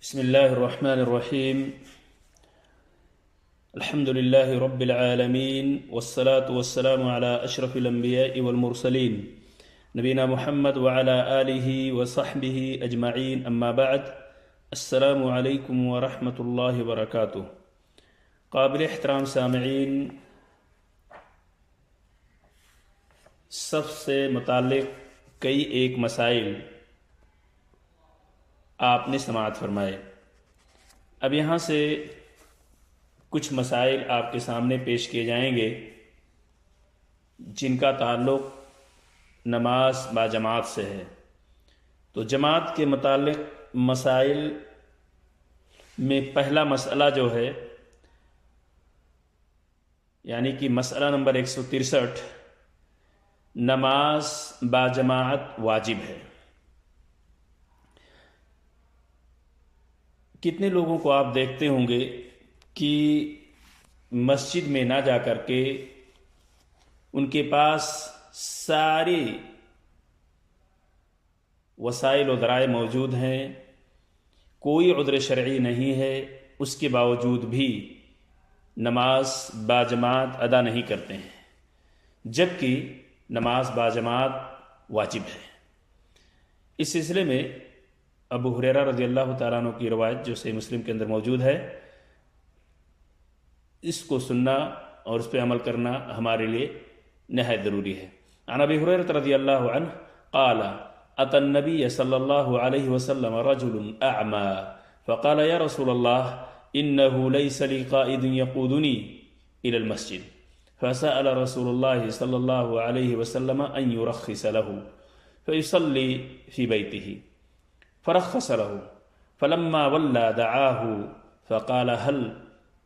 بسم الله الرحمن الرحيم. الحمد لله رب العالمين والصلاة والسلام على أشرف الأنبياء والمرسلين نبينا محمد وعلى آله وصحبه أجمعين. أما بعد، السلام عليكم ورحمة الله وبركاته. قابل احترام سامعین، صف سے متعلق کئی ایک مسائل آپ نے سماعت فرمائے. اب یہاں سے کچھ مسائل آپ کے سامنے پیش کیے جائیں گے جن کا تعلق نماز با جماعت سے ہے. تو جماعت کے متعلق مسائل میں پہلا مسئلہ جو ہے، یعنی کہ مسئلہ نمبر 163، نماز با جماعت واجب ہے. کتنے لوگوں کو آپ دیکھتے ہوں گے کہ مسجد میں نہ جا کر کے ان کے پاس سارے وسائل و ذرائع موجود ہیں، کوئی عذر شرعی نہیں ہے، اس کے باوجود بھی نماز با جماعت ادا نہیں کرتے ہیں، جبکہ نماز با جماعت واجب ہے. اس سلسلے میں ابو ہریرہ رضی اللہ تعالیٰ عنہ کی روایت جو صحیح مسلم کے اندر موجود ہے، اس کو سننا اور اس پہ عمل کرنا ہمارے لیے نہایت ضروری ہے. عن ابی ہریرہ رضی اللہ عنہ قال اتى النبي صلی اللہ علیہ وسلم رجل اعمى فقال یا رسول اللہ انه ليس لي قائد يقودني الى المسجد فسأل رسول الله صلی اللہ علیہ وسلم ان يرخص له فيصلي في بيته فرخص له فلما ولى دعاه فقال هل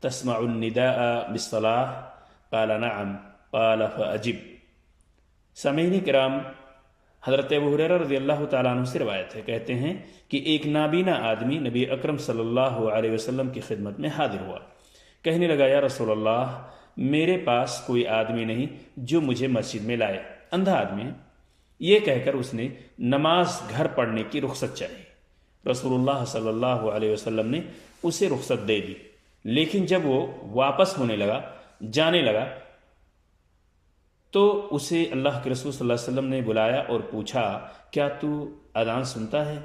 تسمع النداء بالصلاة قال نعم قال فأجب. سامعین کرام، حضرت ابو ہریرہ رضی اللہ تعالیٰ عنہ سے روایت ہے، کہتے ہیں کہ ایک نابینا آدمی نبی اکرم صلی اللہ علیہ وسلم کی خدمت میں حاضر ہوا. کہنے لگا یا رسول اللہ، میرے پاس کوئی آدمی نہیں جو مجھے مسجد میں لائے، اندھا آدمی ہے. یہ کہہ کر اس نے نماز گھر پڑھنے کی رخصت چاہی. رسول اللہ صلی اللہ علیہ وسلم نے اسے رخصت دے دی، لیکن جب وہ واپس ہونے لگا، جانے لگا، تو اسے اللہ کے رسول صلی اللہ علیہ وسلم نے بلایا اور پوچھا کیا تو اذان سنتا ہے؟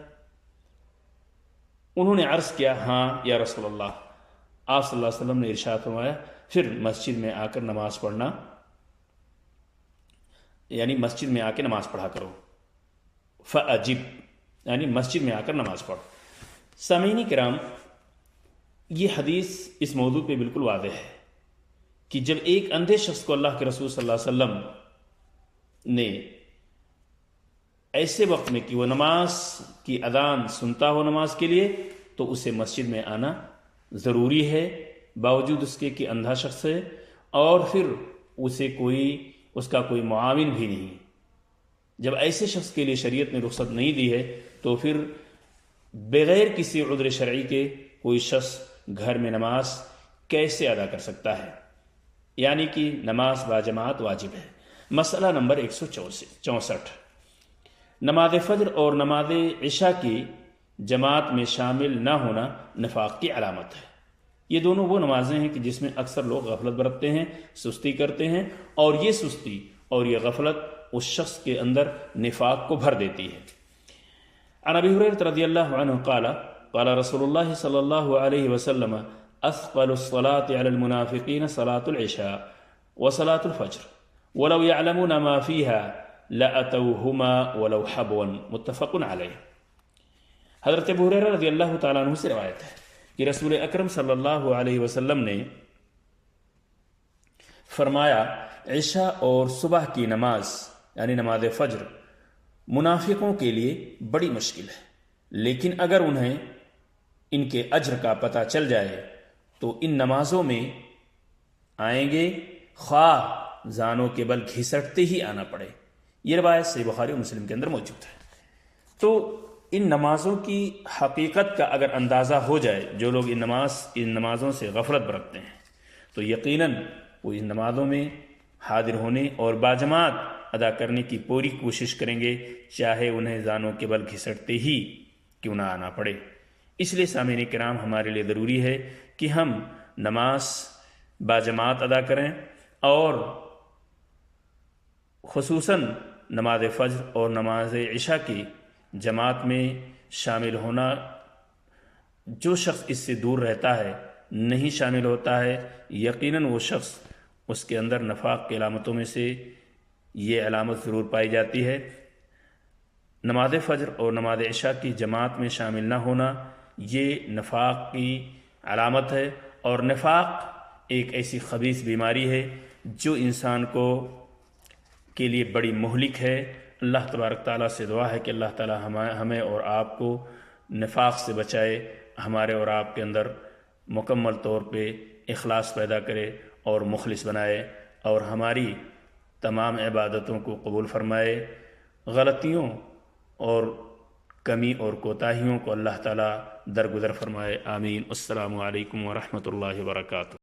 انہوں نے عرض کیا ہاں یا رسول اللہ. آپ صلی اللہ علیہ وسلم نے ارشاد فرمایا پھر مسجد میں آ کر نماز پڑھنا، یعنی مسجد میں آ کے نماز پڑھا کرو. فأجب، یعنی مسجد میں آ کر نماز پڑھو. سامعین کرام، یہ حدیث اس موضوع پہ بالکل واضح ہے کہ جب ایک اندھے شخص کو اللہ کے رسول صلی اللہ علیہ وسلم نے ایسے وقت میں کہ وہ نماز کی اذان سنتا ہو نماز کے لیے، تو اسے مسجد میں آنا ضروری ہے، باوجود اس کے کہ اندھا شخص ہے، اور پھر اسے اس کا کوئی معاون بھی نہیں. جب ایسے شخص کے لیے شریعت نے رخصت نہیں دی ہے تو پھر بغیر کسی عذر شرعی کے کوئی شخص گھر میں نماز کیسے ادا کر سکتا ہے؟ یعنی کہ نماز با جماعت واجب ہے. مسئلہ نمبر 164، نماز فجر اور نماز عشاء کی جماعت میں شامل نہ ہونا نفاق کی علامت ہے. یہ دونوں وہ نمازیں ہیں کہ جس میں اکثر لوگ غفلت برتتے ہیں، سستی کرتے ہیں، اور یہ سستی اور یہ غفلت اس شخص کے اندر نفاق کو بھر دیتی ہے. عن ابی ہریرہ رضی اللہ عنہ قال قال رسول اللہ صلی اللہ علیہ وسلم اثقل الصلاة علی المنافقین صلاة العشاء وصلاة الفجر ولو يعلمون ما فيها لأتوهما ولو حبوا. متفق علیہ. حضرت ابو ہریرہ رضی اللہ تعالیٰ عنہ سے روایت ہے کہ رسول اکرم صلی اللہ علیہ وسلم نے فرمایا عشاء اور صبح کی نماز یعنی نماز فجر منافقوں کے لیے بڑی مشکل ہے، لیکن اگر انہیں ان کے اجر کا پتہ چل جائے تو ان نمازوں میں آئیں گے، خواہ زانوں کے بل گھسٹتے ہی آنا پڑے. یہ روایت صحیح بخاری و مسلم کے اندر موجود ہے. تو ان نمازوں کی حقیقت کا اگر اندازہ ہو جائے، جو لوگ ان نمازوں سے غفلت برتتے ہیں، تو یقیناً وہ ان نمازوں میں حاضر ہونے اور باجماعت ادا کرنے کی پوری کوشش کریں گے، چاہے انہیں زانوں کے بل گھسٹتے ہی کیوں نہ آنا پڑے. اس لیے سامعین کرام ہمارے لیے ضروری ہے کہ ہم نماز باجماعت ادا کریں، اور خصوصاً نماز فجر اور نماز عشاء کی جماعت میں شامل ہونا۔ جو شخص اس سے دور رہتا ہے، نہیں شامل ہوتا ہے، یقیناً وہ شخص، اس کے اندر نفاق کی علامتوں میں سے یہ علامت ضرور پائی جاتی ہے۔ نماز فجر اور نماز عشاء کی جماعت میں شامل نہ ہونا یہ نفاق کی علامت ہے، اور نفاق ایک ایسی خبیث بیماری ہے جو انسان کے لیے بڑی مہلک ہے۔ اللہ تبارک تعالیٰ سے دعا ہے کہ اللہ تعالیٰ ہمیں اور آپ کو نفاق سے بچائے، ہمارے اور آپ کے اندر مکمل طور پہ اخلاص پیدا کرے اور مخلص بنائے، اور ہماری تمام عبادتوں کو قبول فرمائے۔ غلطیوں اور کمی اور کوتاہیوں کو اللہ تعالیٰ درگزر فرمائے، آمین۔ السلام علیکم ورحمۃ اللہ وبرکاتہ۔